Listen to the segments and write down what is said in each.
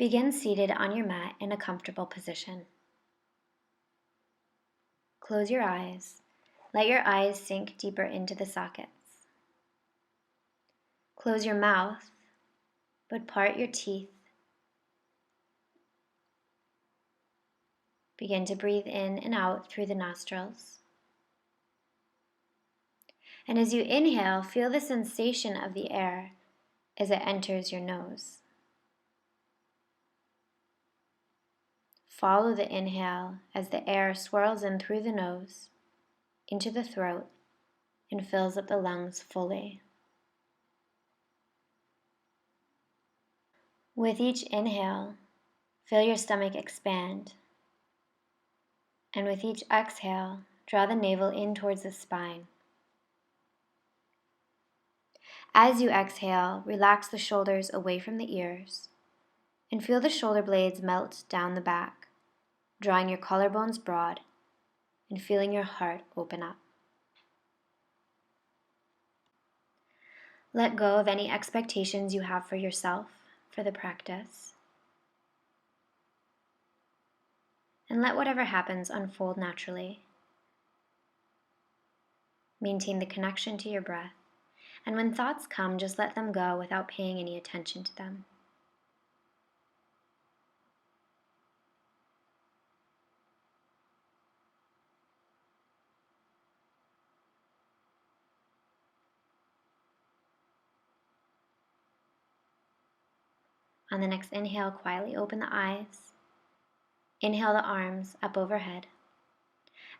Begin seated on your mat in a comfortable position. Close your eyes. Let your eyes sink deeper into the sockets. Close your mouth, but part your teeth. Begin to breathe in and out through the nostrils. And as you inhale, feel the sensation of the air as it enters your nose. Follow the inhale as the air swirls in through the nose, into the throat, and fills up the lungs fully. With each inhale, feel your stomach expand. And with each exhale, draw the navel in towards the spine. As you exhale, relax the shoulders away from the ears and feel the shoulder blades melt down the back, drawing your collarbones broad and feeling your heart open up. Let go of any expectations you have for yourself for the practice, and let whatever happens unfold naturally. Maintain the connection to your breath, and when thoughts come, just let them go without paying any attention to them. On the next inhale, quietly open the eyes. Inhale the arms up overhead.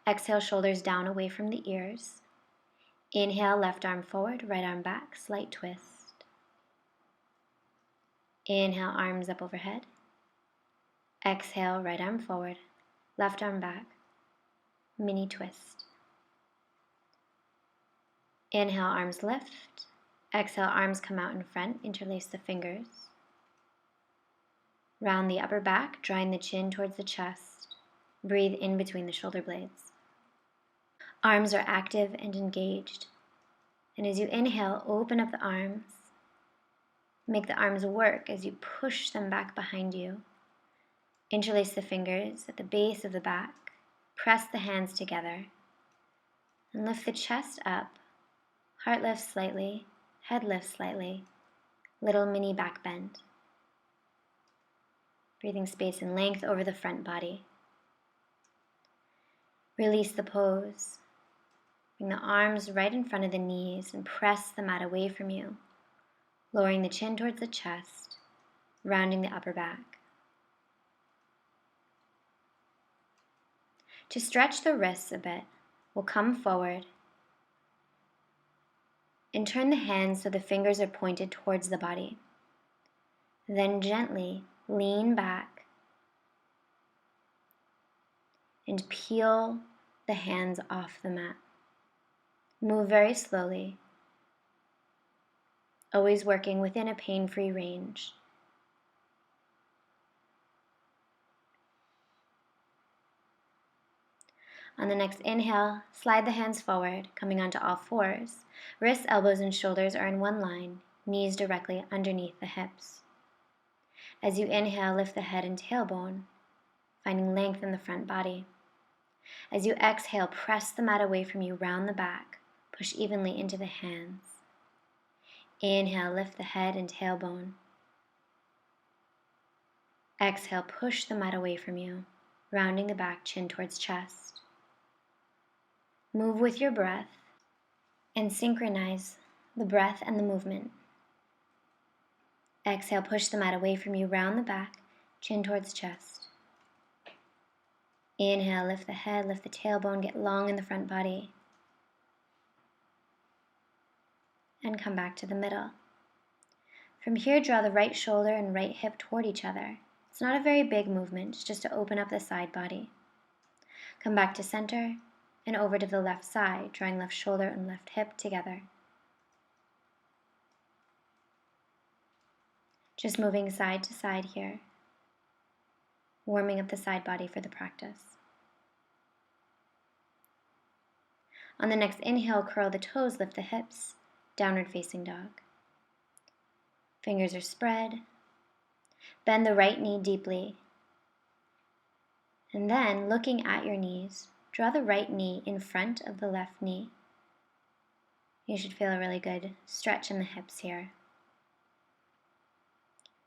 Exhale, shoulders down away from the ears. Inhale, left arm forward, right arm back, slight twist. Inhale, arms up overhead. Exhale, right arm forward, left arm back, mini twist. Inhale, arms lift. Exhale, arms come out in front, interlace the fingers. Round the upper back, drawing the chin towards the chest. Breathe in between the shoulder blades. Arms are active and engaged. And as you inhale, open up the arms. Make the arms work as you push them back behind you. Interlace the fingers at the base of the back. Press the hands together. And lift the chest up. Heart lifts slightly, head lifts slightly. Little mini back bend. Breathing space and length over the front body. Release the pose. Bring the arms right in front of the knees and press the mat away from you, lowering the chin towards the chest, rounding the upper back. To stretch the wrists a bit, we'll come forward and turn the hands so the fingers are pointed towards the body. Then gently lean back and peel the hands off the mat. Move very slowly, always working within a pain-free range. On the next inhale, slide the hands forward, coming onto all fours. Wrists, elbows, and shoulders are in one line, knees directly underneath the hips. As you inhale, lift the head and tailbone, finding length in the front body. As you exhale, press the mat away from you, round the back, push evenly into the hands. Inhale, lift the head and tailbone. Exhale, push the mat away from you, rounding the back, chin towards chest. Move with your breath and synchronize the breath and the movement. Exhale, push the mat away from you, round the back, chin towards chest. Inhale, lift the head, lift the tailbone, get long in the front body. And come back to the middle. From here, draw the right shoulder and right hip toward each other. It's not a very big movement, it's just to open up the side body. Come back to center and over to the left side, drawing left shoulder and left hip together. Just moving side to side here, warming up the side body for the practice. On the next inhale, curl the toes, lift the hips, downward facing dog. Fingers are spread. Bend the right knee deeply. And then, looking at your knees, draw the right knee in front of the left knee. You should feel a really good stretch in the hips here.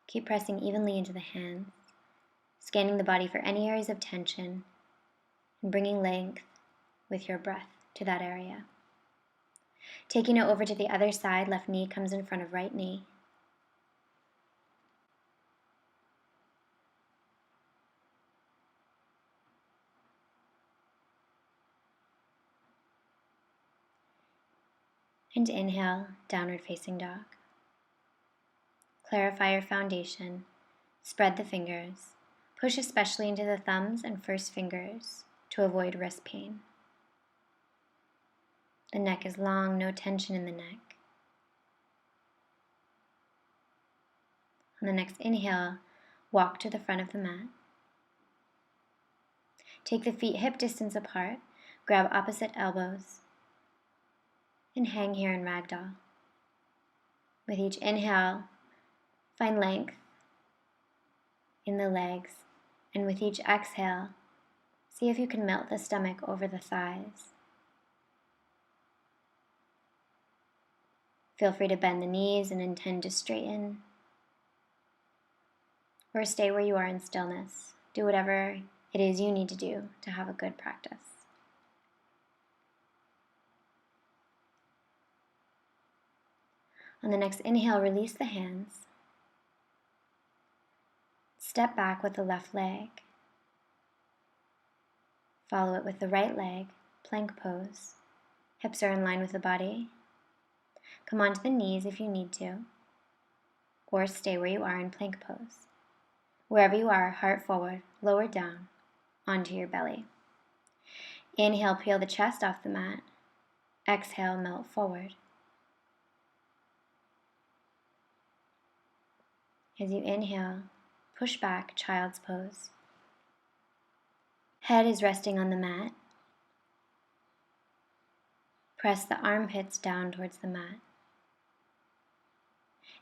Keep pressing evenly into the hands, scanning the body for any areas of tension, and bringing length with your breath to that area. Taking it over to the other side, left knee comes in front of right knee. And inhale, downward facing dog. Clarify your foundation, spread the fingers, push especially into the thumbs and first fingers to avoid wrist pain. The neck is long, no tension in the neck. On the next inhale, walk to the front of the mat. Take the feet hip distance apart, grab opposite elbows, and hang here in ragdoll. With each inhale, find length in the legs, and with each exhale, see if you can melt the stomach over the thighs. Feel free to bend the knees and intend to straighten, or stay where you are in stillness. Do whatever it is you need to do to have a good practice. On the next inhale, release the hands. Step back with the left leg. Follow it with the right leg, plank pose. Hips are in line with the body. Come onto the knees if you need to, or stay where you are in plank pose. Wherever you are, heart forward, lower down, onto your belly. Inhale, peel the chest off the mat. Exhale, melt forward. As you inhale, push back, child's pose. Head is resting on the mat. Press the armpits down towards the mat.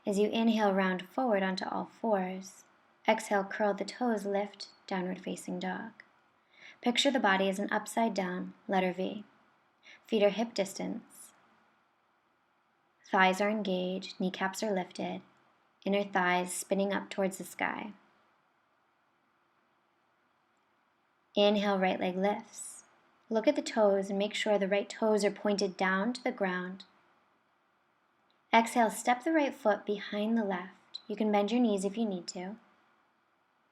As you inhale, round forward onto all fours. Exhale, curl the toes, lift, downward facing dog. Picture the body as an upside down letter V. Feet are hip distance. Thighs are engaged, kneecaps are lifted, inner thighs spinning up towards the sky. Inhale, right leg lifts. Look at the toes and make sure the right toes are pointed down to the ground. Exhale, step the right foot behind the left. You can bend your knees if you need to.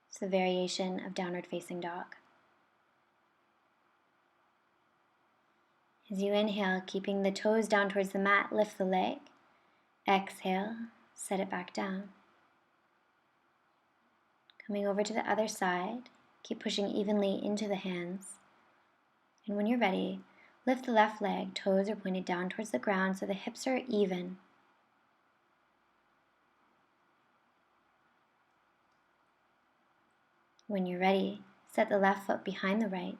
It's the variation of downward facing dog. As you inhale, keeping the toes down towards the mat, lift the leg. Exhale, set it back down. Coming over to the other side, keep pushing evenly into the hands. And when you're ready, lift the left leg, toes are pointed down towards the ground so the hips are even. When you're ready, set the left foot behind the right.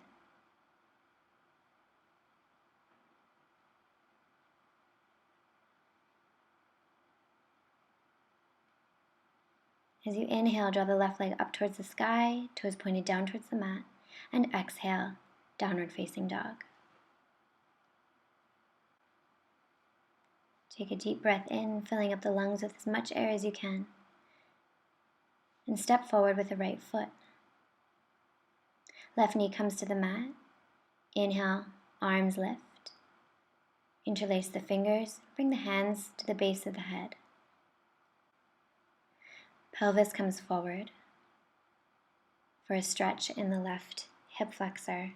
As you inhale, draw the left leg up towards the sky, toes pointed down towards the mat, and exhale, downward facing dog. Take a deep breath in, filling up the lungs with as much air as you can, and step forward with the right foot. Left knee comes to the mat. Inhale, arms lift. Interlace the fingers, bring the hands to the base of the head. Pelvis comes forward for a stretch in the left hip flexor.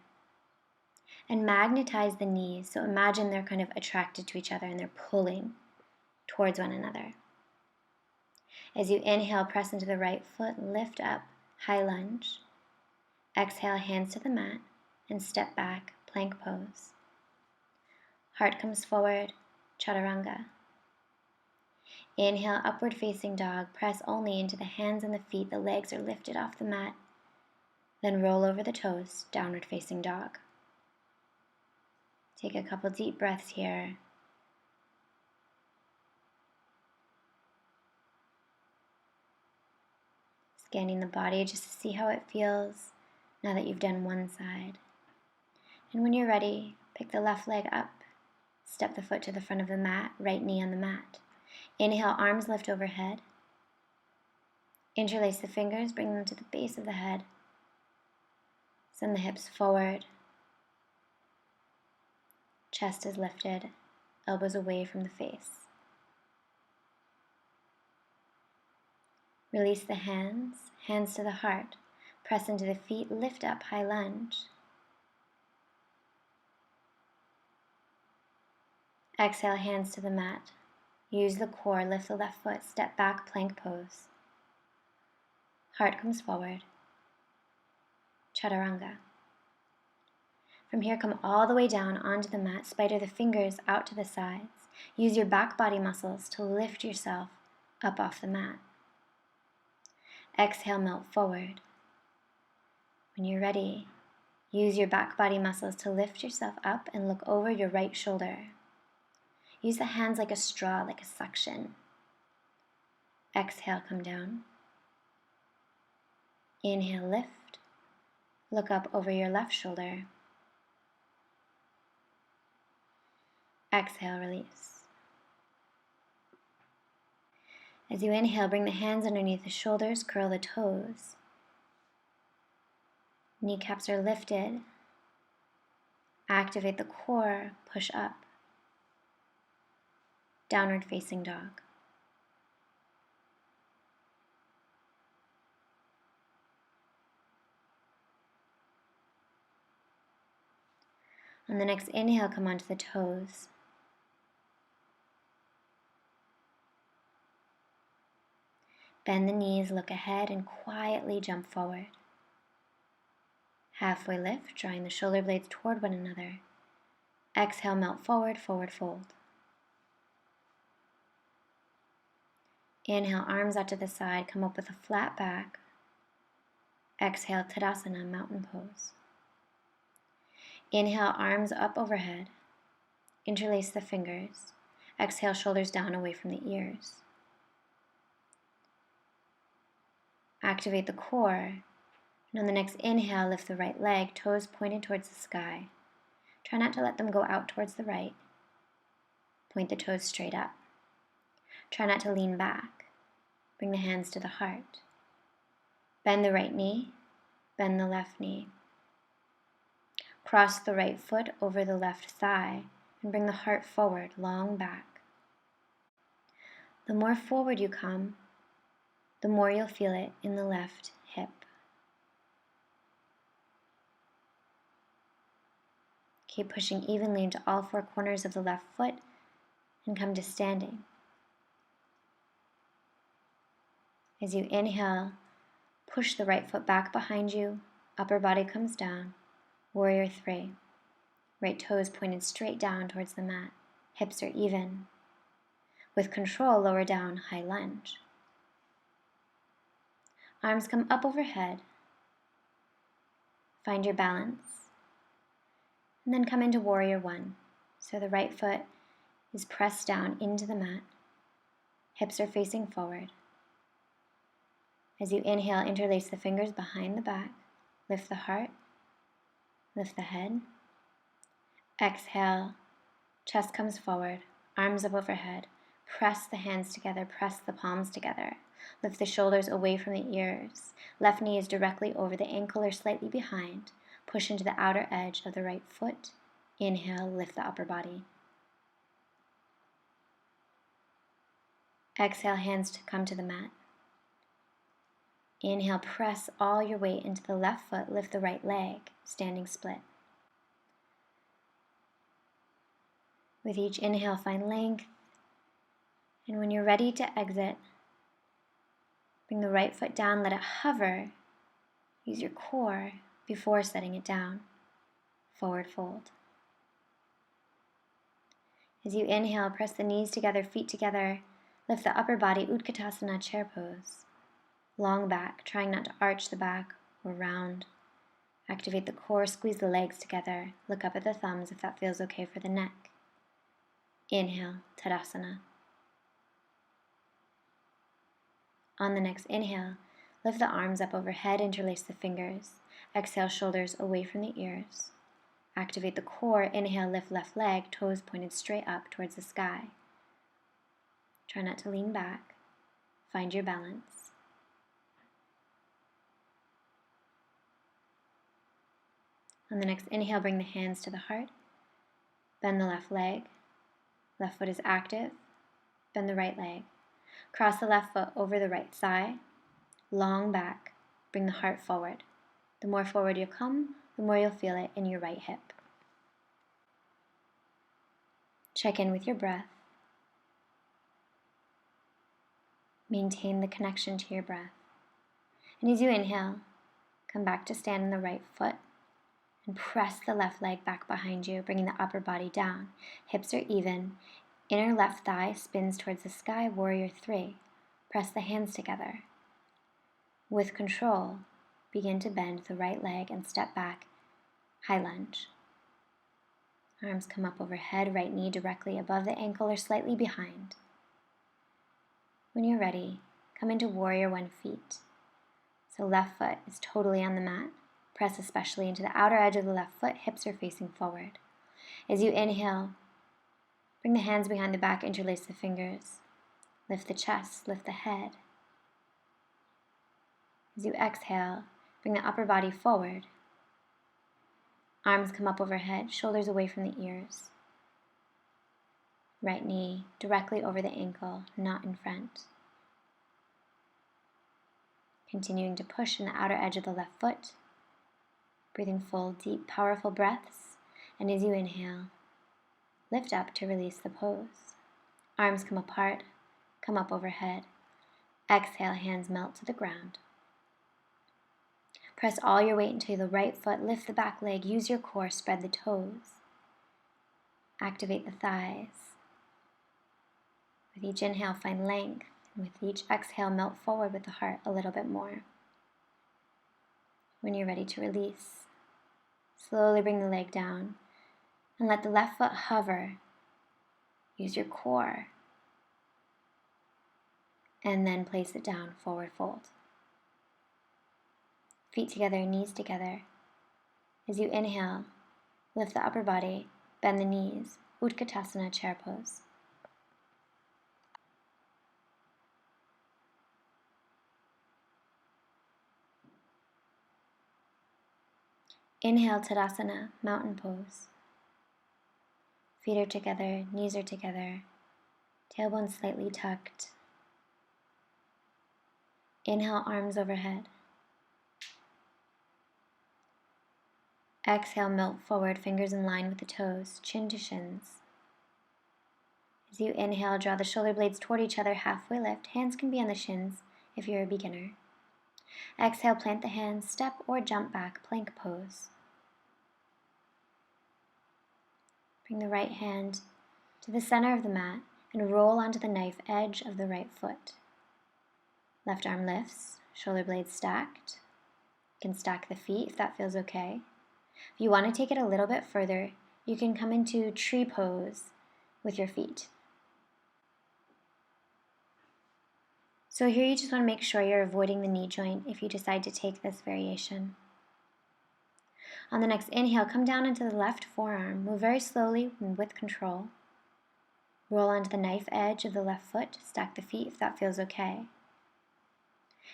And magnetize the knees, so imagine they're kind of attracted to each other and they're pulling towards one another. As you inhale, press into the right foot, lift up, high lunge. Exhale, hands to the mat, and step back, plank pose. Heart comes forward, chaturanga. Inhale, upward facing dog, press only into the hands and the feet, the legs are lifted off the mat. Then roll over the toes, downward facing dog. Take a couple deep breaths here. Scanning the body just to see how it feels now that you've done one side. And when you're ready, pick the left leg up. Step the foot to the front of the mat, right knee on the mat. Inhale, arms lift overhead. Interlace the fingers, bring them to the base of the head. Send the hips forward. Chest is lifted, elbows away from the face. Release the hands, hands to the heart. Press into the feet, lift up, high lunge. Exhale, hands to the mat. Use the core, lift the left foot, step back, plank pose. Heart comes forward. Chaturanga. From here, come all the way down onto the mat, spider the fingers out to the sides. Use your back body muscles to lift yourself up off the mat. Exhale, melt forward. When you're ready, use your back body muscles to lift yourself up and look over your right shoulder. Use the hands like a straw, like a suction. Exhale, come down. Inhale, lift. Look up over your left shoulder. Exhale, release. As you inhale, bring the hands underneath the shoulders, curl the toes. Kneecaps are lifted. Activate the core, push up. Downward facing dog. On the next inhale, come onto the toes. Bend the knees, look ahead, and quietly jump forward. Halfway lift, drawing the shoulder blades toward one another. Exhale, melt forward, forward fold. Inhale, arms out to the side, come up with a flat back. Exhale, Tadasana, mountain pose. Inhale, arms up overhead. Interlace the fingers. Exhale, shoulders down away from the ears. Activate the core. And on the next inhale, lift the right leg, toes pointed towards the sky. Try not to let them go out towards the right. Point the toes straight up. Try not to lean back. Bring the hands to the heart. Bend the right knee, bend the left knee. Cross the right foot over the left thigh and bring the heart forward, long back. The more forward you come, the more you'll feel it in the left hip. Keep pushing evenly into all four corners of the left foot and come to standing. As you inhale, push the right foot back behind you, upper body comes down, warrior three. Right toes pointed straight down towards the mat, hips are even. With control, lower down, high lunge. Arms come up overhead. Find your balance. And then come into warrior one. So the right foot is pressed down into the mat. Hips are facing forward. As you inhale, interlace the fingers behind the back. Lift the heart. Lift the head. Exhale. Chest comes forward. Arms up overhead. Press the hands together. Press the palms together. Lift the shoulders away from the ears. Left knee is directly over the ankle or slightly behind. Push into the outer edge of the right foot. Inhale, lift the upper body. Exhale, hands to come to the mat. Inhale, press all your weight into the left foot, lift the right leg, standing split. With each inhale, find length. And when you're ready to exit, bring the right foot down, let it hover. Use your core before setting it down. Forward fold. As you inhale, press the knees together, feet together. Lift the upper body, Utkatasana, chair pose. Long back, trying not to arch the back or round. Activate the core, squeeze the legs together. Look up at the thumbs if that feels okay for the neck. Inhale, Tadasana. On the next inhale, Lift the arms up overhead, interlace the fingers. Exhale, shoulders away from the ears. Activate the core. Inhale, lift left leg, toes pointed straight up towards the sky. Try not to lean back. Find your balance. On the next inhale, bring the hands to the heart. Bend the left leg. Left foot is active. Bend the right leg. Cross the left foot over the right thigh. Long back. Bring the heart forward. The more forward you come, the more you'll feel it in your right hip. Check in with your breath. Maintain the connection to your breath. And as you inhale, come back to stand on the right foot and press the left leg back behind you, bringing the upper body down. Hips are even. Inner left thigh spins towards the sky, warrior 3. Press the hands together. With control, begin to bend the right leg and step back, high lunge. Arms come up overhead, right knee directly above the ankle or slightly behind. When you're ready, come into warrior 1 feet. So left foot is totally on the mat. Press especially into the outer edge of the left foot, hips are facing forward. As you inhale, bring the hands behind the back, interlace the fingers. Lift the chest, lift the head. As you exhale, bring the upper body forward. Arms come up overhead, shoulders away from the ears. Right knee directly over the ankle, not in front. Continuing to push in the outer edge of the left foot. Breathing full, deep, powerful breaths. And as you inhale, lift up to release the pose. Arms come apart, come up overhead. Exhale, hands melt to the ground. Press all your weight into the right foot, lift the back leg, use your core, spread the toes. Activate the thighs. With each inhale, find length, and with each exhale, melt forward with the heart a little bit more. When you're ready to release, slowly bring the leg down and let the left foot hover. Use your core. And then place it down, forward fold. Feet together, knees together. As you inhale, lift the upper body, bend the knees, Utkatasana, chair pose. Inhale, Tadasana, mountain pose. Feet are together, knees are together, tailbone slightly tucked. Inhale, arms overhead. Exhale, melt forward, fingers in line with the toes, chin to shins. As you inhale, draw the shoulder blades toward each other, halfway lift. Hands can be on the shins if you're a beginner. Exhale, plant the hands, step or jump back, plank pose. Bring the right hand to the center of the mat and roll onto the knife edge of the right foot. Left arm lifts, shoulder blades stacked. You can stack the feet if that feels okay. If you want to take it a little bit further, you can come into tree pose with your feet. So here you just want to make sure you're avoiding the knee joint if you decide to take this variation. On the next inhale, come down into the left forearm. Move very slowly and with control. Roll onto the knife edge of the left foot. Stack the feet if that feels okay.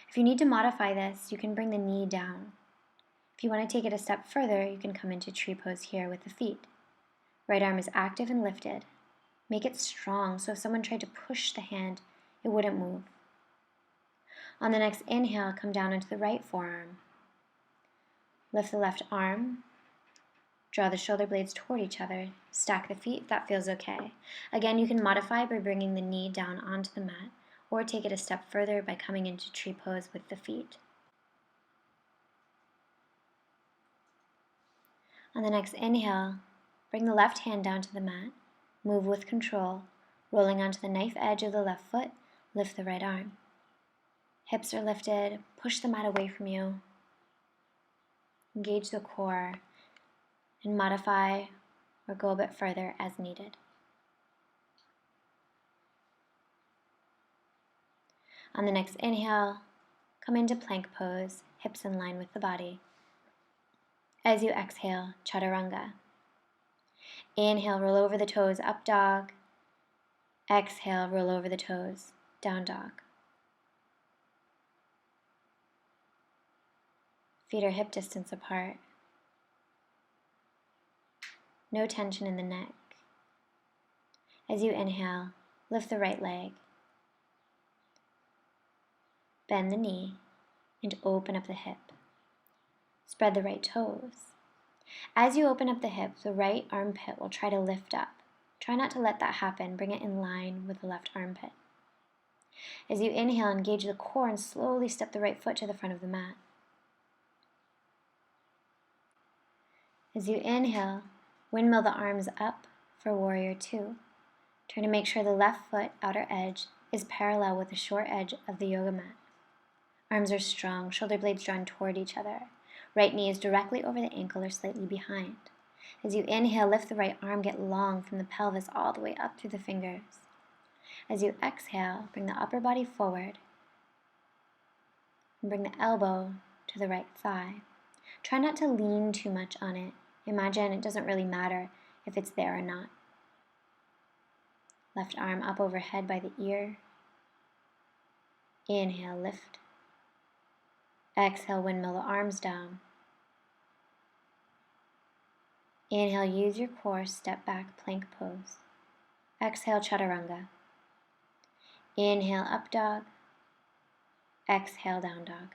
If you need to modify this, you can bring the knee down. If you want to take it a step further, you can come into tree pose here with the feet. Right arm is active and lifted. Make it strong so if someone tried to push the hand, it wouldn't move. On the next inhale, come down into the right forearm. Lift the left arm. Draw the shoulder blades toward each other. Stack the feet if that feels okay. Again, you can modify by bringing the knee down onto the mat, or take it a step further by coming into tree pose with the feet. On the next inhale, bring the left hand down to the mat. Move with control, rolling onto the knife edge of the left foot. Lift the right arm. Hips are lifted. Push the mat away from you. Engage the core and modify or go a bit further as needed. On the next inhale, come into plank pose, hips in line with the body. As you exhale, chaturanga. Inhale, roll over the toes, up dog. Exhale, roll over the toes, down dog. Feet are hip distance apart. No tension in the neck. As you inhale, lift the right leg. Bend the knee and open up the hip. Spread the right toes. As you open up the hip, the right armpit will try to lift up. Try not to let that happen. Bring it in line with the left armpit. As you inhale, engage the core and slowly step the right foot to the front of the mat. As you inhale, windmill the arms up for warrior two. Try to make sure the left foot outer edge is parallel with the short edge of the yoga mat. Arms are strong, shoulder blades drawn toward each other. Right knee is directly over the ankle or slightly behind. As you inhale, lift the right arm, get long from the pelvis all the way up through the fingers. As you exhale, bring the upper body forward and bring the elbow to the right thigh. Try not to lean too much on it. Imagine it doesn't really matter if it's there or not. Left arm up overhead by the ear. Inhale, lift. Exhale, windmill the arms down. Inhale, use your core, step back, plank pose. Exhale, chaturanga. Inhale, up dog. Exhale, down dog.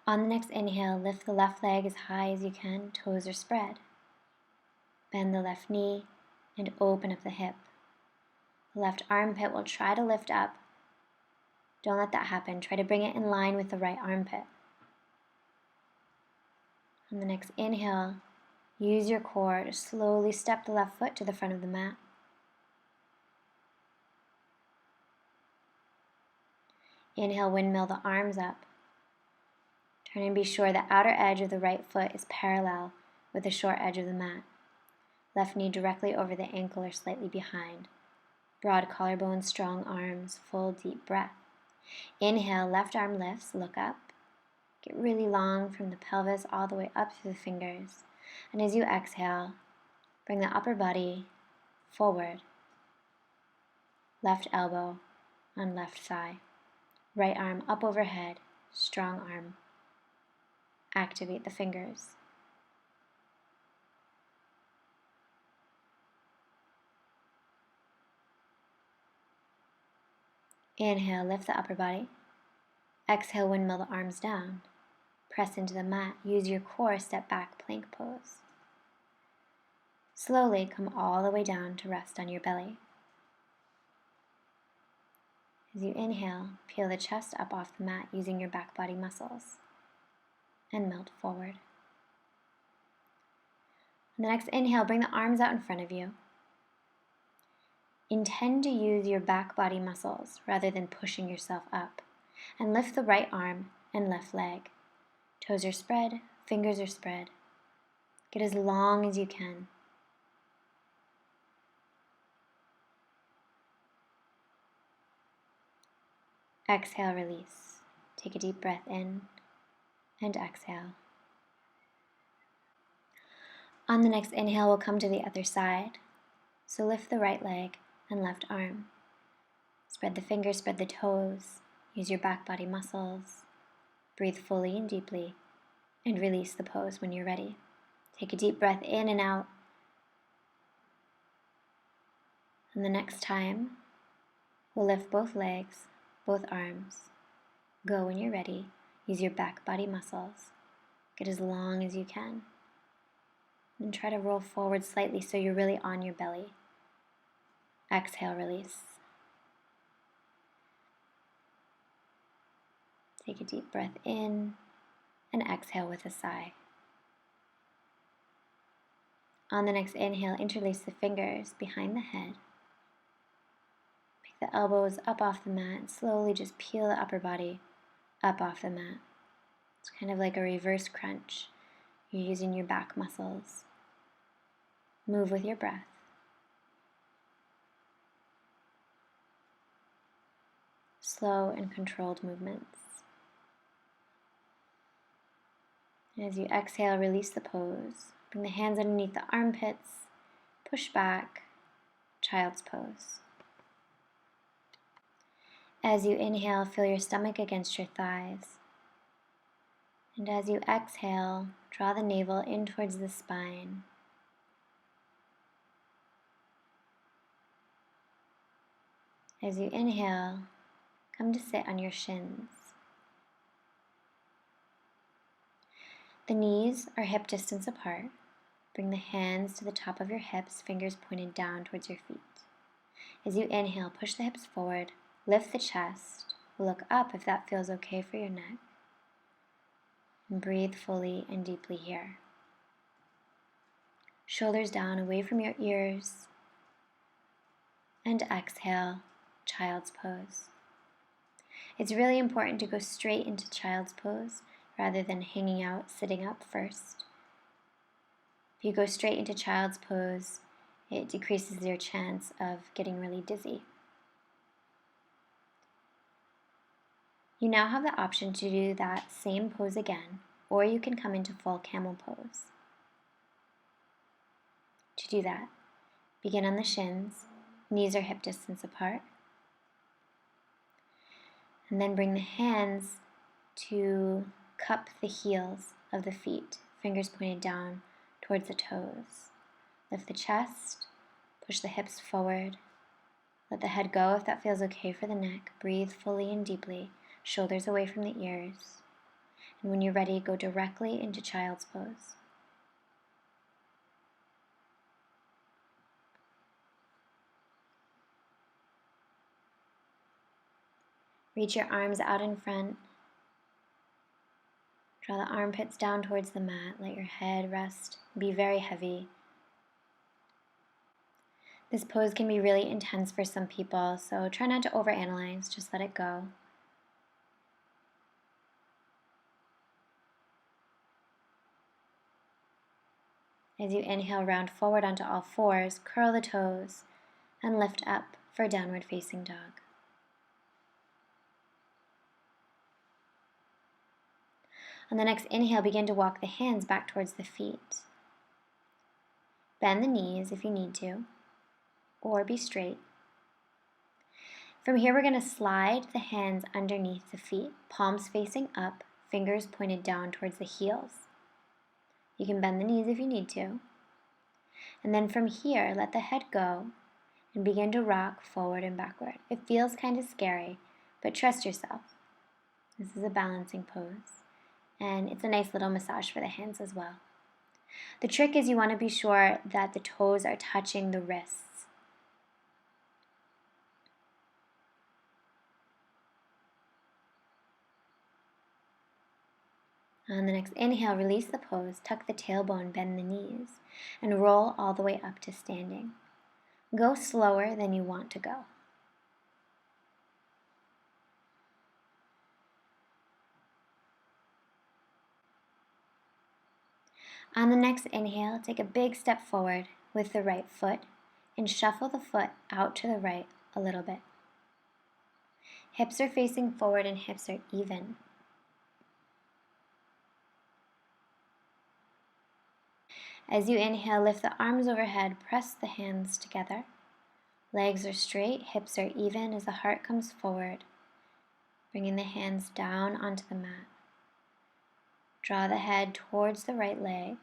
On the next inhale, lift the left leg as high as you can, toes are spread. Bend the left knee and open up the hip. The left armpit will try to lift up. Don't let that happen. Try to bring it in line with the right armpit. On the next inhale, use your core to slowly step the left foot to the front of the mat. Inhale, windmill the arms up. Try and be sure the outer edge of the right foot is parallel with the short edge of the mat. Left knee directly over the ankle or slightly behind. Broad collarbone, strong arms, full deep breath. Inhale, left arm lifts, look up. Get really long from the pelvis all the way up through the fingers. And as you exhale, bring the upper body forward. Left elbow on left thigh. Right arm up overhead, strong arm. Activate the fingers. Inhale, lift the upper body. Exhale, windmill the arms down. Press into the mat. Use your core, step back, plank pose. Slowly come all the way down to rest on your belly. As you inhale, peel the chest up off the mat using your back body muscles and melt forward. On the next inhale, bring the arms out in front of you. Intend to use your back body muscles rather than pushing yourself up. And lift the right arm and left leg. Toes are spread, fingers are spread. Get as long as you can. Exhale, release. Take a deep breath in and exhale. On the next inhale, we'll come to the other side. So lift the right leg and left arm. Spread the fingers, spread the toes. Use your back body muscles. Breathe fully and deeply and release the pose when you're ready. Take a deep breath in and out. And the next time, we'll lift both legs, both arms. Go when you're ready. Use your back body muscles. Get as long as you can. And try to roll forward slightly so you're really on your belly. Exhale, release. Take a deep breath in and exhale with a sigh. On the next inhale, interlace the fingers behind the head. Pick the elbows up off the mat and slowly just peel the upper body up off the mat. It's kind of like a reverse crunch. You're using your back muscles. Move with your breath. Slow and controlled movements. As you exhale, release the pose. Bring the hands underneath the armpits. Push back, child's pose. As you inhale, feel your stomach against your thighs. And as you exhale, draw the navel in towards the spine. As you inhale, come to sit on your shins. The knees are hip distance apart. Bring the hands to the top of your hips, fingers pointed down towards your feet. As you inhale, push the hips forward, lift the chest, look up if that feels okay for your neck, and breathe fully and deeply here. Shoulders down, away from your ears, and exhale, child's pose. It's really important to go straight into child's pose rather than hanging out, sitting up first. If you go straight into child's pose, it decreases your chance of getting really dizzy. You now have the option to do that same pose again, or you can come into full camel pose. To do that, begin on the shins, knees are hip distance apart, and then bring the hands to cup the heels of the feet, fingers pointed down towards the toes. Lift the chest, push the hips forward, let the head go if that feels okay for the neck. Breathe fully and deeply, shoulders away from the ears. And when you're ready, go directly into child's pose. Reach your arms out in front. Draw the armpits down towards the mat. Let your head rest. Be very heavy. This pose can be really intense for some people, so try not to overanalyze, just let it go. As you inhale, round forward onto all fours, curl the toes, and lift up for downward facing dog. On the next inhale, begin to walk the hands back towards the feet. Bend the knees if you need to, or be straight. From here, we're going to slide the hands underneath the feet, palms facing up, fingers pointed down towards the heels. You can bend the knees if you need to. And then from here, let the head go and begin to rock forward and backward. It feels kind of scary, but trust yourself. This is a balancing pose, and it's a nice little massage for the hands as well. The trick is you want to be sure that the toes are touching the wrists. On the next inhale, release the pose, tuck the tailbone, bend the knees, and roll all the way up to standing. Go slower than you want to go. On the next inhale, take a big step forward with the right foot and shuffle the foot out to the right a little bit. Hips are facing forward and hips are even. As you inhale, lift the arms overhead, press the hands together. Legs are straight, hips are even as the heart comes forward, bringing the hands down onto the mat. Draw the head towards the right leg.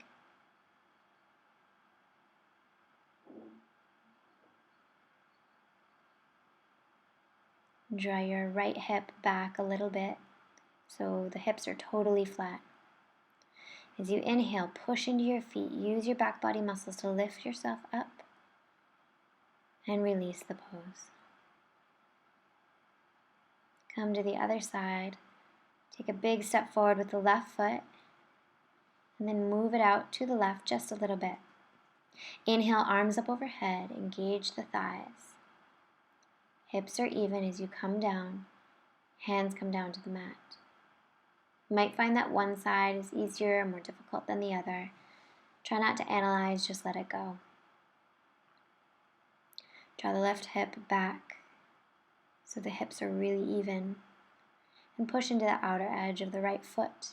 Draw your right hip back a little bit so the hips are totally flat. As you inhale, push into your feet. Use your back body muscles to lift yourself up and release the pose. Come to the other side. Take a big step forward with the left foot and then move it out to the left just a little bit. Inhale, arms up overhead. Engage the thighs. Hips are even as you come down. Hands come down to the mat. You might find that one side is easier or more difficult than the other. Try not to analyze, just let it go. Draw the left hip back so the hips are really even, and push into the outer edge of the right foot.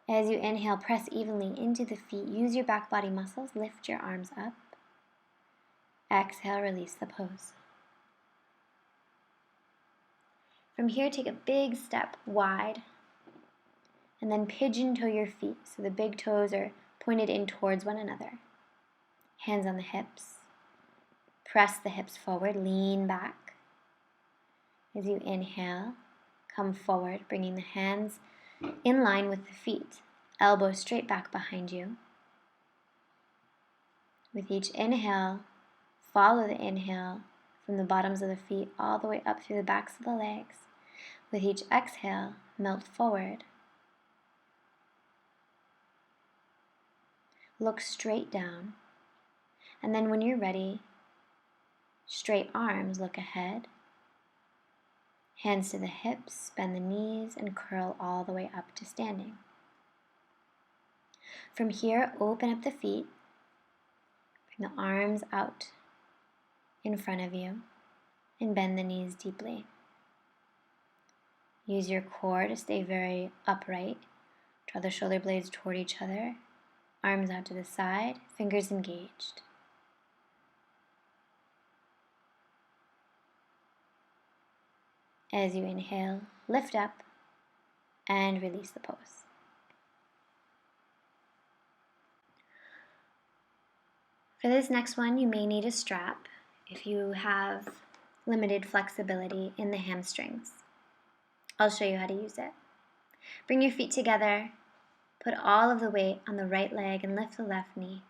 As you inhale, press evenly into the feet. Use your back body muscles. Lift your arms up. Exhale, release the pose. From here, take a big step wide, and then pigeon toe your feet so the big toes are pointed in towards one another. Hands on the hips. Press the hips forward, lean back. As you inhale, come forward, bringing the hands in line with the feet. Elbows straight back behind you. With each inhale, follow the inhale from the bottoms of the feet all the way up through the backs of the legs. With each exhale, melt forward. Look straight down. And then when you're ready, straight arms, look ahead. Hands to the hips, bend the knees, and curl all the way up to standing. From here, open up the feet. Bring the arms out in front of you and bend the knees deeply. Use your core to stay very upright. Draw the shoulder blades toward each other. Arms out to the side, fingers engaged. As you inhale, lift up and release the pose. For this next one, you may need a strap if you have limited flexibility in the hamstrings. I'll show you how to use it. Bring your feet together, put all of the weight on the right leg and lift the left knee.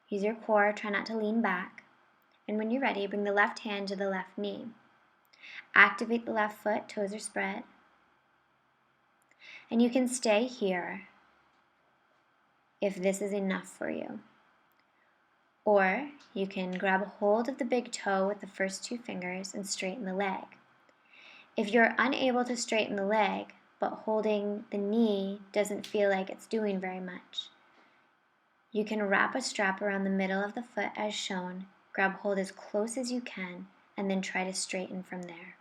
Use your core, try not to lean back. And when you're ready, bring the left hand to the left knee. Activate the left foot, toes are spread. And you can stay here if this is enough for you. Or you can grab a hold of the big toe with the first two fingers and straighten the leg. If you're unable to straighten the leg, but holding the knee doesn't feel like it's doing very much, you can wrap a strap around the middle of the foot as shown, grab hold as close as you can, and then try to straighten from there.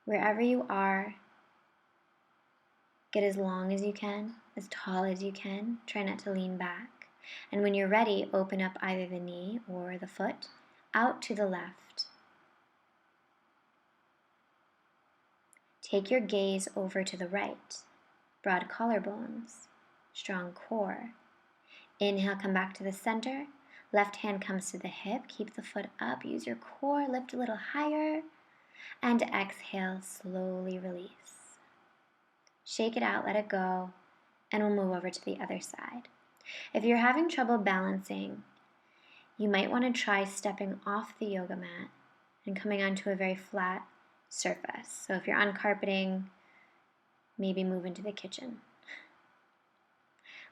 Wherever you are, get as long as you can, as tall as you can. Try not to lean back. And when you're ready, open up either the knee or the foot out to the left. Take your gaze over to the right. Broad collarbones, strong core. Inhale, come back to the center. Left hand comes to the hip. Keep the foot up. Use your core. Lift a little higher. And exhale, slowly release. Shake it out, let it go, and we'll move over to the other side. If you're having trouble balancing, you might want to try stepping off the yoga mat and coming onto a very flat surface. So if you're on carpeting, maybe move into the kitchen.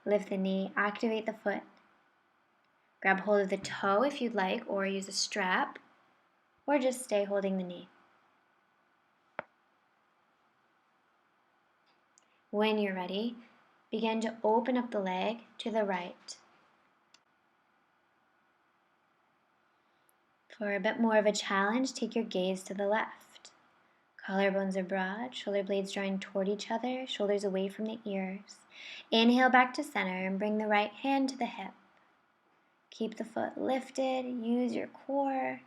Lift the knee, activate the foot. Grab hold of the toe if you'd like, or use a strap, or just stay holding the knee. When you're ready, begin to open up the leg to the right. For a bit more of a challenge, take your gaze to the left. Collarbones are broad, shoulder blades drawing toward each other, shoulders away from the ears. Inhale back to center and bring the right hand to the hip. Keep the foot lifted, use your core.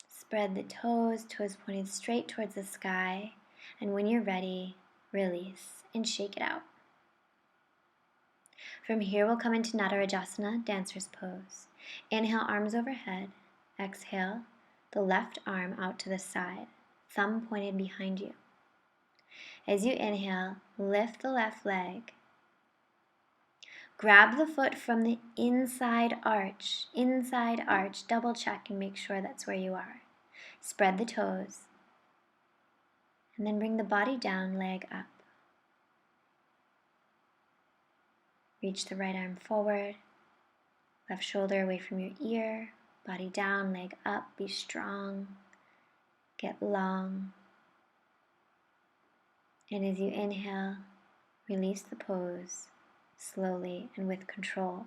Spread the toes, toes pointed straight towards the sky. And when you're ready, release and shake it out. From here, we'll come into Natarajasana, dancer's pose. Inhale, arms overhead. Exhale, the left arm out to the side, thumb pointed behind you. As you inhale, lift the left leg. Grab the foot from the inside arch, double check and make sure that's where you are. Spread the toes, and then bring the body down, leg up. Reach the right arm forward, left shoulder away from your ear, Body down, leg up, be strong, get long. And as you inhale, release the pose slowly and with control.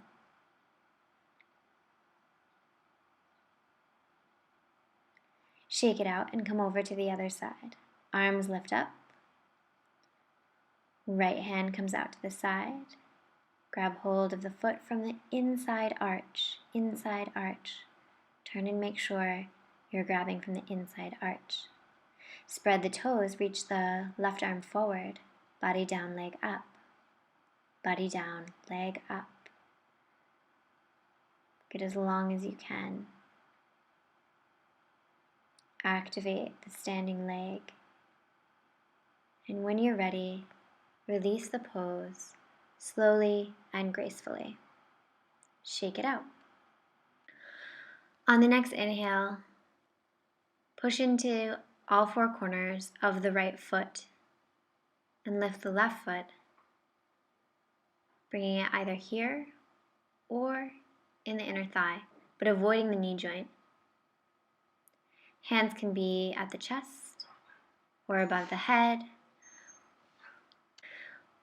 Shake it out and come over to the other side. Arms lift up. Right hand comes out to the side. Grab hold of the foot from the inside arch. Inside arch. Turn and make sure you're grabbing from the inside arch. Spread the toes, reach the left arm forward. Body down, leg up. Body down, leg up. Get as long as you can. Activate the standing leg. And when you're ready, release the pose slowly and gracefully. Shake it out. On the next inhale, push into all four corners of the right foot and lift the left foot, bringing it either here or in the inner thigh, but avoiding the knee joint. Hands can be at the chest or above the head,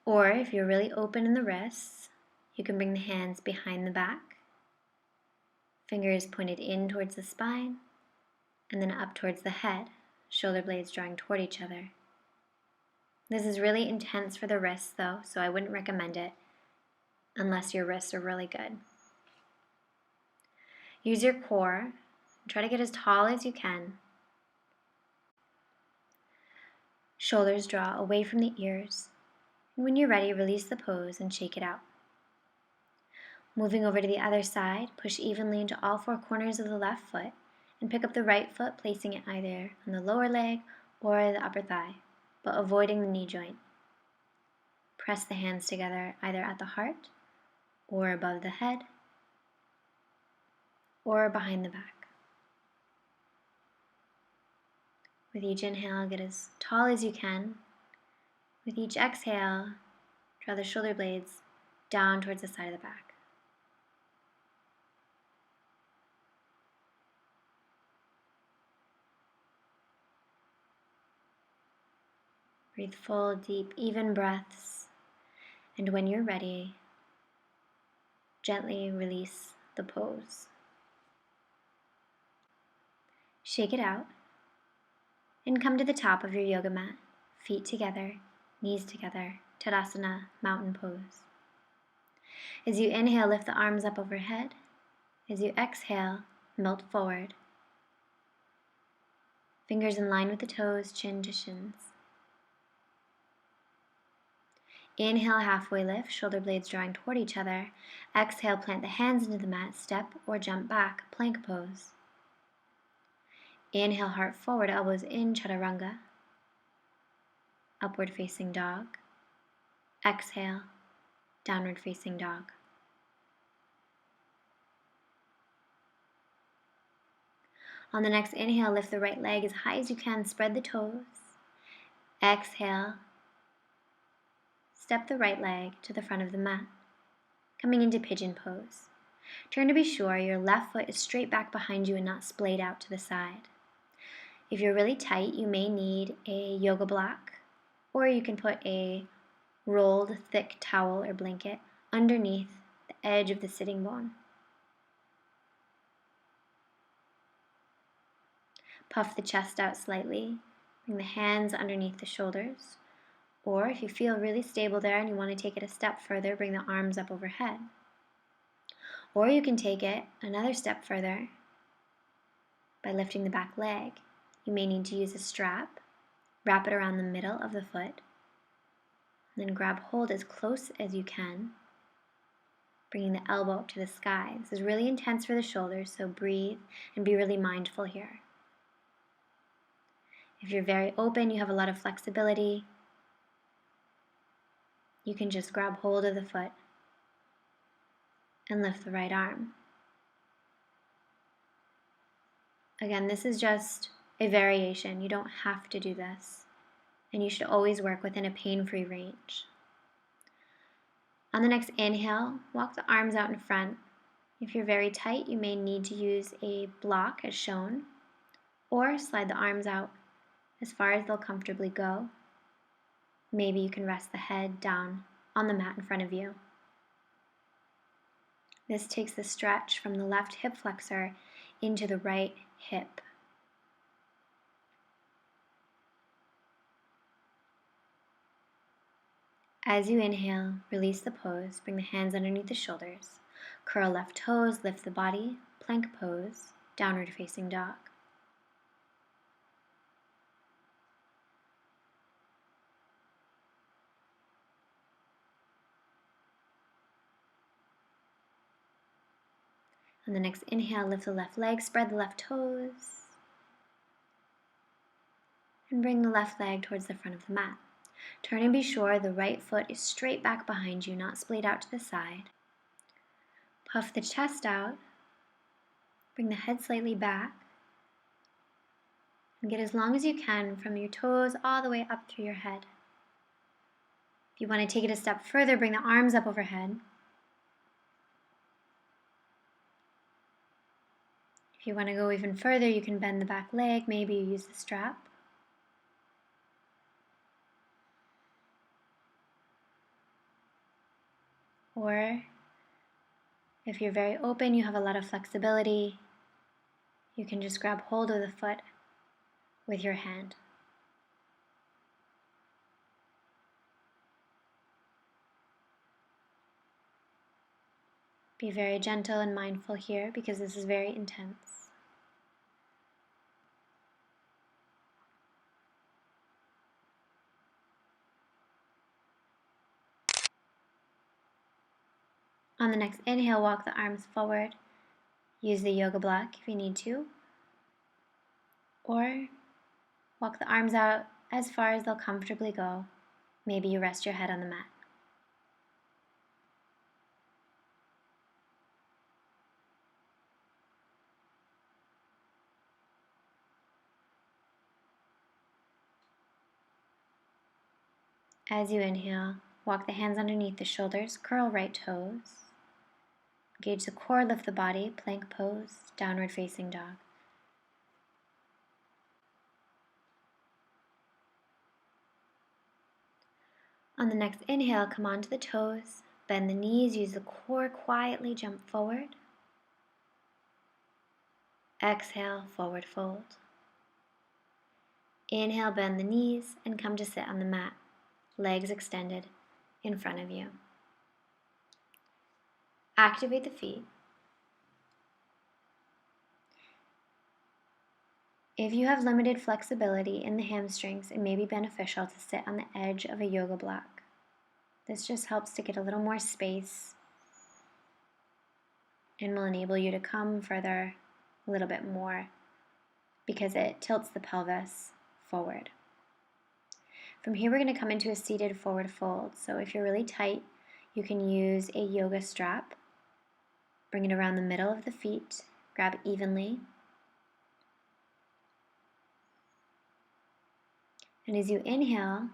or if you're really open in the wrists, you can bring the hands behind the back, fingers pointed in towards the spine, and then up towards the head, shoulder blades drawing toward each other. This is really intense for the wrists though, so I wouldn't recommend it unless your wrists are really good. Use your core. Try to get as tall as you can. Shoulders draw away from the ears. And when you're ready, release the pose and shake it out. Moving over to the other side, push evenly into all four corners of the left foot and pick up the right foot, placing it either on the lower leg or the upper thigh, but avoiding the knee joint. Press the hands together either at the heart or above the head or behind the back. With each inhale, get as tall as you can. With each exhale, draw the shoulder blades down towards the side of the back. Breathe full, deep, even breaths. And when you're ready, gently release the pose. Shake it out and come to the top of your yoga mat, feet together, knees together, Tadasana, mountain pose. As you inhale, lift the arms up overhead. As you exhale, melt forward. Fingers in line with the toes, chin to shins. Inhale, halfway lift, shoulder blades drawing toward each other. Exhale, plant the hands into the mat, step or jump back, plank pose. Inhale, heart forward, elbows in, chaturanga. Upward facing dog. Exhale, downward facing dog. On the next inhale, lift the right leg as high as you can, spread the toes. Exhale, step the right leg to the front of the mat, coming into pigeon pose. Turn to be sure your left foot is straight back behind you and not splayed out to the side. If you're really tight, you may need a yoga block, or you can put a rolled thick towel or blanket underneath the edge of the sitting bone. Puff the chest out slightly, bring the hands underneath the shoulders, or if you feel really stable there and you want to take it a step further, bring the arms up overhead. Or you can take it another step further by lifting the back leg. You may need to use a strap, wrap it around the middle of the foot, and then grab hold as close as you can, bringing the elbow up to the sky. This is really intense for the shoulders, so breathe and be really mindful here. If you're very open, you have a lot of flexibility, you can just grab hold of the foot and lift the right arm. Again, this is just a variation. You don't have to do this, and you should always work within a pain-free range. On the next inhale, walk the arms out in front, If you're very tight, you may need to use a block as shown, or slide the arms out as far as they'll comfortably go. Maybe you can rest the head down on the mat in front of you. This takes the stretch from the left hip flexor into the right hip. As you inhale, release the pose, bring the hands underneath the shoulders, curl left toes, lift the body, plank pose, downward facing dog. On the next inhale, lift the left leg, spread the left toes, and bring the left leg towards the front of the mat. Turn and be sure the right foot is straight back behind you, not splayed out to the side. Puff the chest out, bring the head slightly back, and get as long as you can from your toes all the way up through your head. If you want to take it a step further, bring the arms up overhead. If you want to go even further, you can bend the back leg, maybe you use the strap. Or if you're very open, you have a lot of flexibility, you can just grab hold of the foot with your hand. Be very gentle and mindful here because this is very intense. On the next inhale, walk the arms forward. Use the yoga block if you need to. Or walk the arms out as far as they'll comfortably go. Maybe you rest your head on the mat. As you inhale, walk the hands underneath the shoulders, curl right toes. Engage the core, lift the body, plank pose, downward facing dog. On the next inhale, come onto the toes, bend the knees, use the core, quietly jump forward. Exhale, forward fold. Inhale, bend the knees and come to sit on the mat, legs extended in front of you. Activate the feet. If you have limited flexibility in the hamstrings, it may be beneficial to sit on the edge of a yoga block. This just helps to get a little more space and will enable you to come further a little bit more because it tilts the pelvis forward. From here, we're going to come into a seated forward fold. So if you're really tight, you can use a yoga strap. Bring it around the middle of the feet, grab evenly. And as you inhale,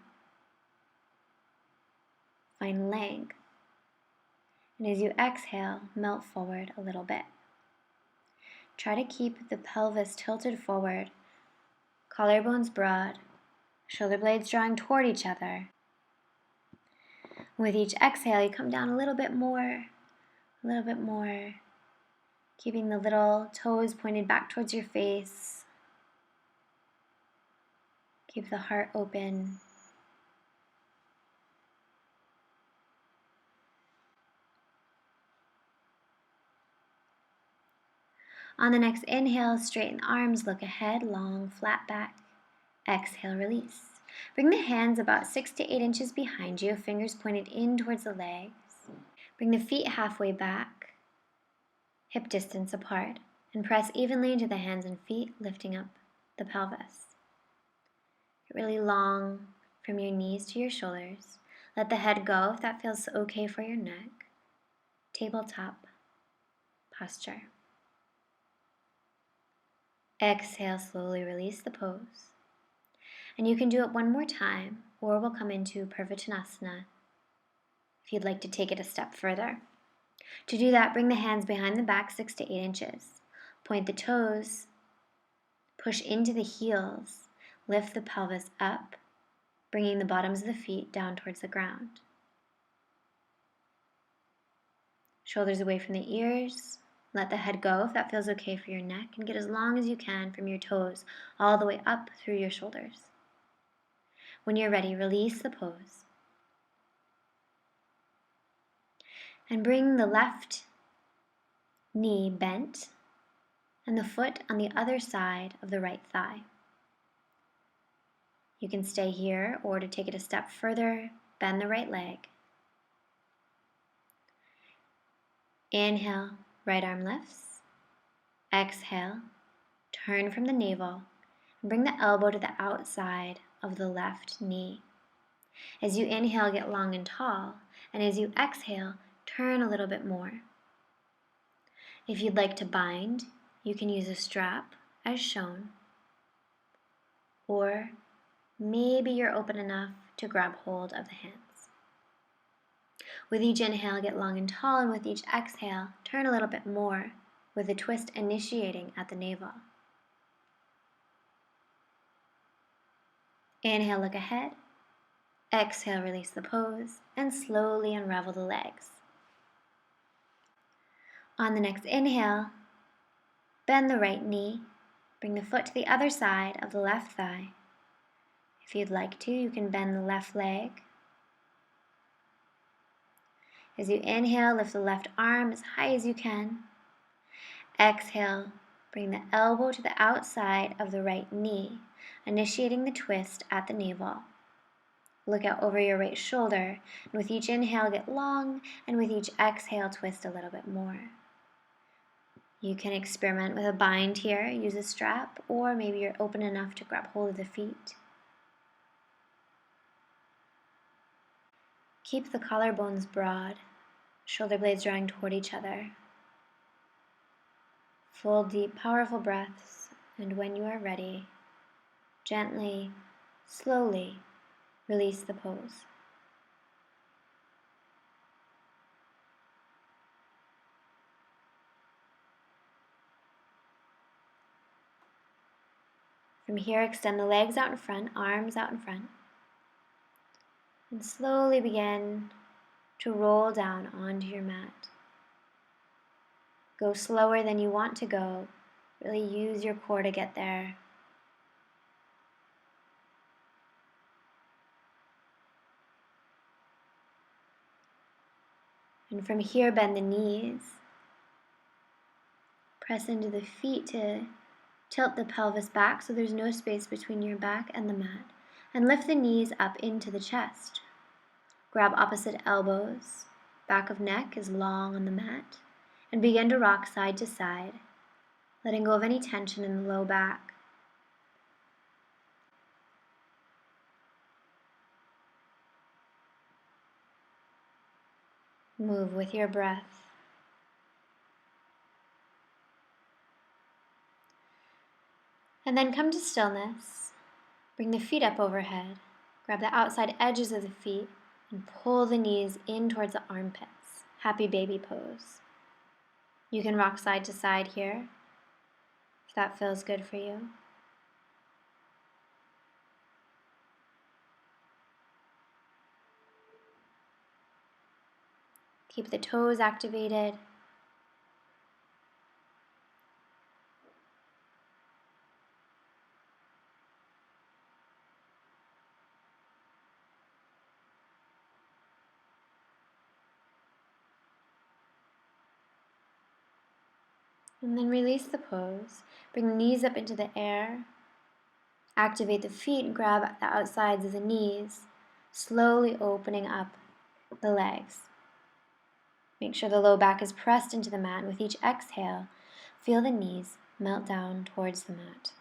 find length. And as you exhale, melt forward a little bit. Try to keep the pelvis tilted forward, collarbones broad, shoulder blades drawing toward each other. With each exhale, you come down a little bit more, keeping the little toes pointed back towards your face. Keep the heart open. On the next inhale, straighten the arms, look ahead, long, flat back. Exhale, release. Bring the hands about 6 to 8 inches behind you, fingers pointed in towards the legs. Bring the feet halfway back, hip distance apart, and press evenly into the hands and feet, lifting up the pelvis. Get really long from your knees to your shoulders. Let the head go if that feels okay for your neck. Tabletop posture. Exhale, slowly release the pose. And you can do it one more time, or we'll come into Vinyasa if you'd like to take it a step further. To do that, bring the hands behind the back 6 to 8 inches. Point the toes, push into the heels, lift the pelvis up, bringing the bottoms of the feet down towards the ground. Shoulders away from the ears. Let the head go if that feels okay for your neck, and get as long as you can from your toes all the way up through your shoulders. When you're ready, release the pose. And bring the left knee bent and the foot on the other side of the right thigh. You can stay here, or to take it a step further, bend the right leg. Inhale, right arm lifts. Exhale, turn from the navel and bring the elbow to the outside of the left knee. As you inhale, get long and tall, and as you exhale, turn a little bit more. If you'd like to bind, you can use a strap as shown, or maybe you're open enough to grab hold of the hands. With each inhale, get long and tall, and with each exhale, turn a little bit more, with the twist initiating at the navel. Inhale, look ahead. Exhale, release the pose, and slowly unravel the legs. On the next inhale, bend the right knee, bring the foot to the other side of the left thigh. If you'd like to, you can bend the left leg. As you inhale, lift the left arm as high as you can. Exhale, bring the elbow to the outside of the right knee, initiating the twist at the navel. Look out over your right shoulder, and with each inhale, get long, and with each exhale, twist a little bit more. You can experiment with a bind here, use a strap, or maybe you're open enough to grab hold of the feet. Keep the collarbones broad, shoulder blades drawing toward each other. Full, deep, powerful breaths, and when you are ready, gently, slowly release the pose. From here, extend the legs out in front, arms out in front, and slowly begin to roll down onto your mat. Go slower than you want to go. Really use your core to get there. And from here, bend the knees. Press into the feet to tilt the pelvis back so there's no space between your back and the mat. And lift the knees up into the chest. Grab opposite elbows. Back of neck is long on the mat. And begin to rock side to side, letting go of any tension in the low back. Move with your breath. And then come to stillness. Bring the feet up overhead. Grab the outside edges of the feet and pull the knees in towards the armpits. Happy baby pose. You can rock side to side here, if that feels good for you. Keep the toes activated. And then release the pose. Bring the knees up into the air. Activate the feet and grab the outsides of the knees, slowly opening up the legs. Make sure the low back is pressed into the mat, and with each exhale, feel the knees melt down towards the mat.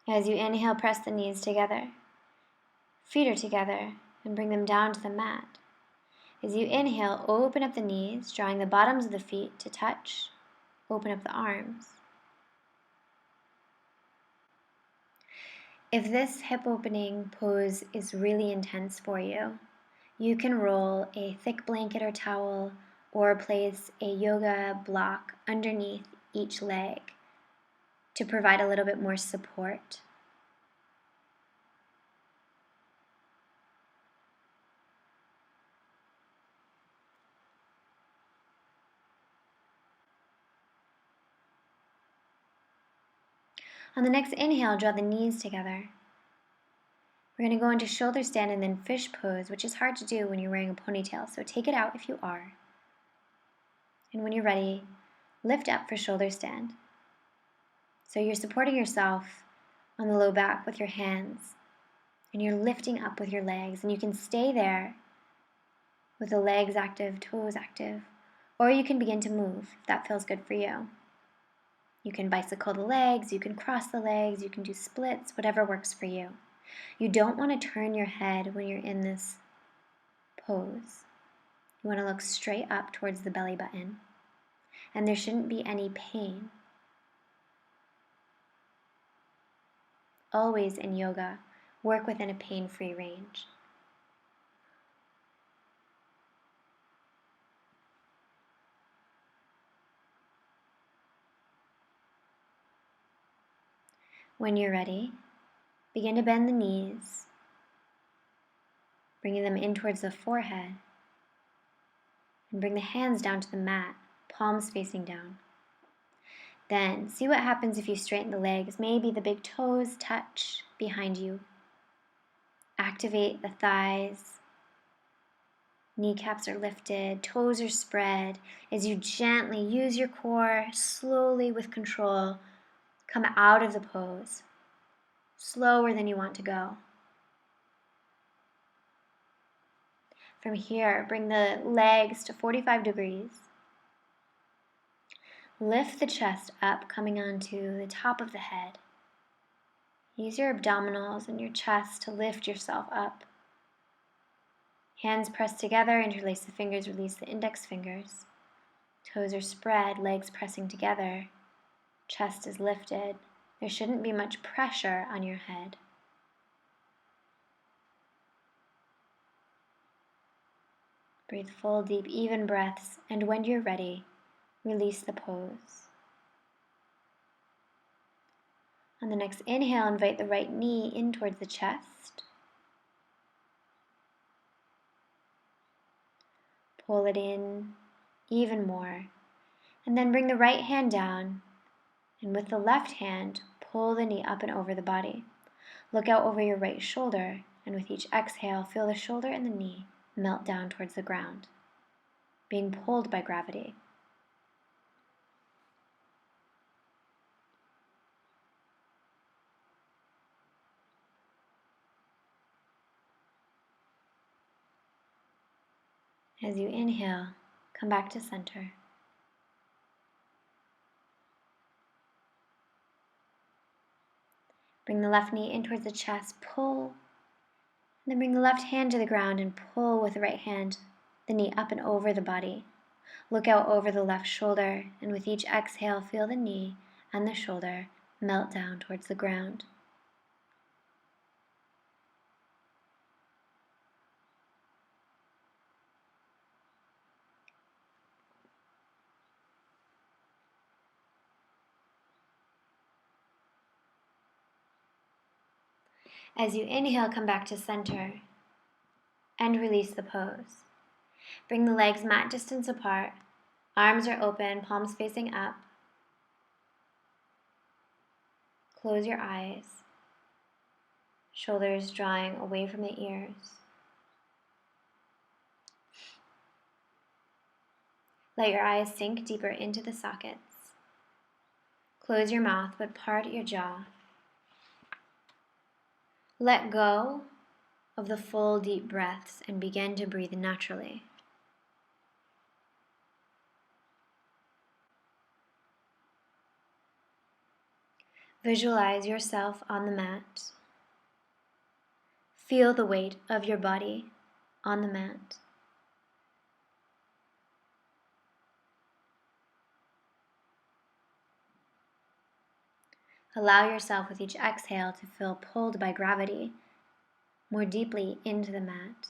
As you inhale, press the knees together. Feet are together, and bring them down to the mat. As you inhale, open up the knees, drawing the bottoms of the feet to touch. Open up the arms. If this hip opening pose is really intense for you, you can roll a thick blanket or towel or place a yoga block underneath each leg to provide a little bit more support. On the next inhale, draw the knees together. We're going to go into shoulder stand and then fish pose, which is hard to do when you're wearing a ponytail, so take it out if you are. And when you're ready, lift up for shoulder stand. So you're supporting yourself on the low back with your hands, and you're lifting up with your legs, and you can stay there with the legs active, toes active, or you can begin to move if that feels good for you. You can bicycle the legs, you can cross the legs, you can do splits, whatever works for you. You don't want to turn your head when you're in this pose. You want to look straight up towards the belly button, and there shouldn't be any pain. Always in yoga, work within a pain-free range. When you're ready, begin to bend the knees, bringing them in towards the forehead, and bring the hands down to the mat, palms facing down. Then, see what happens if you straighten the legs. Maybe the big toes touch behind you. Activate the thighs. Kneecaps are lifted, toes are spread. As you gently use your core, slowly with control, come out of the pose, slower than you want to go. From here, bring the legs to 45 degrees. Lift the chest up, coming onto the top of the head. Use your abdominals and your chest to lift yourself up. Hands pressed together, interlace the fingers, release the index fingers. Toes are spread, legs pressing together. Chest is lifted. There shouldn't be much pressure on your head. Breathe full, deep, even breaths, and when you're ready, release the pose. On the next inhale, invite the right knee in towards the chest. Pull it in even more. And then bring the right hand down, and with the left hand, pull the knee up and over the body. Look out over your right shoulder, and with each exhale, feel the shoulder and the knee melt down towards the ground, being pulled by gravity. As you inhale, come back to center. Bring the left knee in towards the chest, pull, and then bring the left hand to the ground and pull with the right hand, the knee up and over the body. Look out over the left shoulder, and with each exhale, feel the knee and the shoulder melt down towards the ground. As you inhale, come back to center and release the pose. Bring the legs mat distance apart. Arms are open, palms facing up. Close your eyes. Shoulders drawing away from the ears. Let your eyes sink deeper into the sockets. Close your mouth, but part your jaw. Let go of the full deep breaths and begin to breathe naturally. Visualize yourself on the mat. Feel the weight of your body on the mat. Allow yourself with each exhale to feel pulled by gravity more deeply into the mat.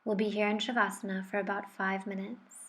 We'll be here in Shavasana for about 5 minutes.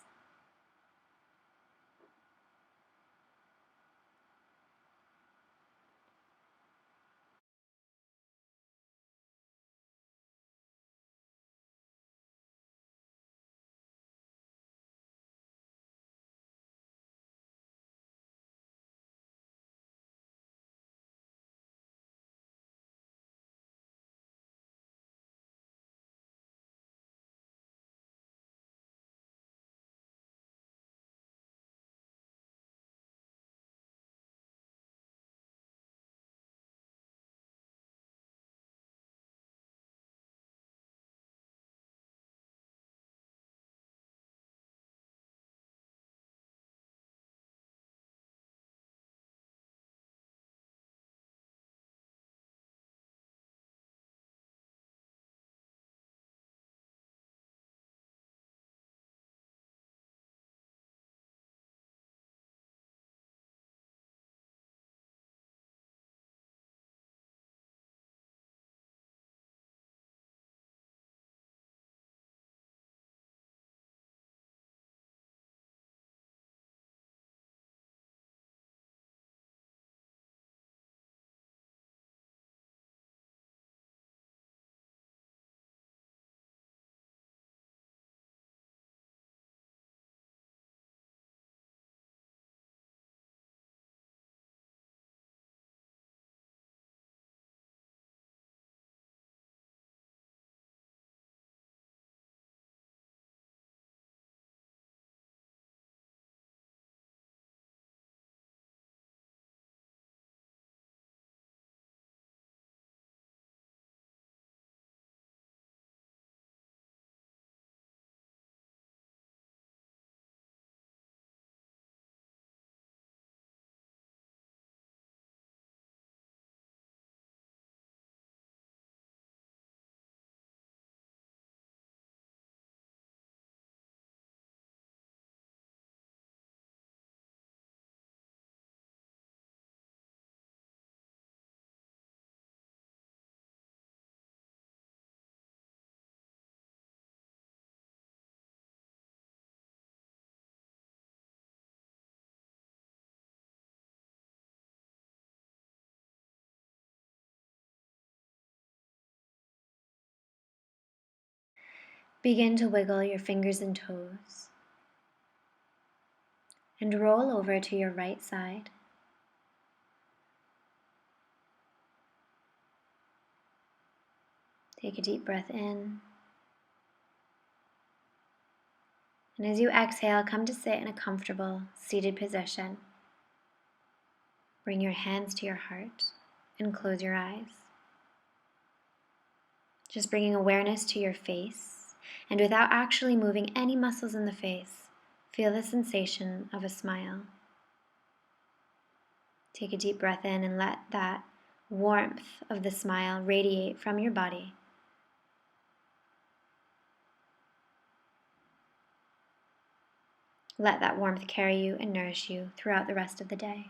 Begin to wiggle your fingers and toes and roll over to your right side. Take a deep breath in. And as you exhale, come to sit in a comfortable seated position. Bring your hands to your heart and close your eyes. Just bringing awareness to your face, and without actually moving any muscles in the face, feel the sensation of a smile. Take a deep breath in and let that warmth of the smile radiate from your body. Let that warmth carry you and nourish you throughout the rest of the day.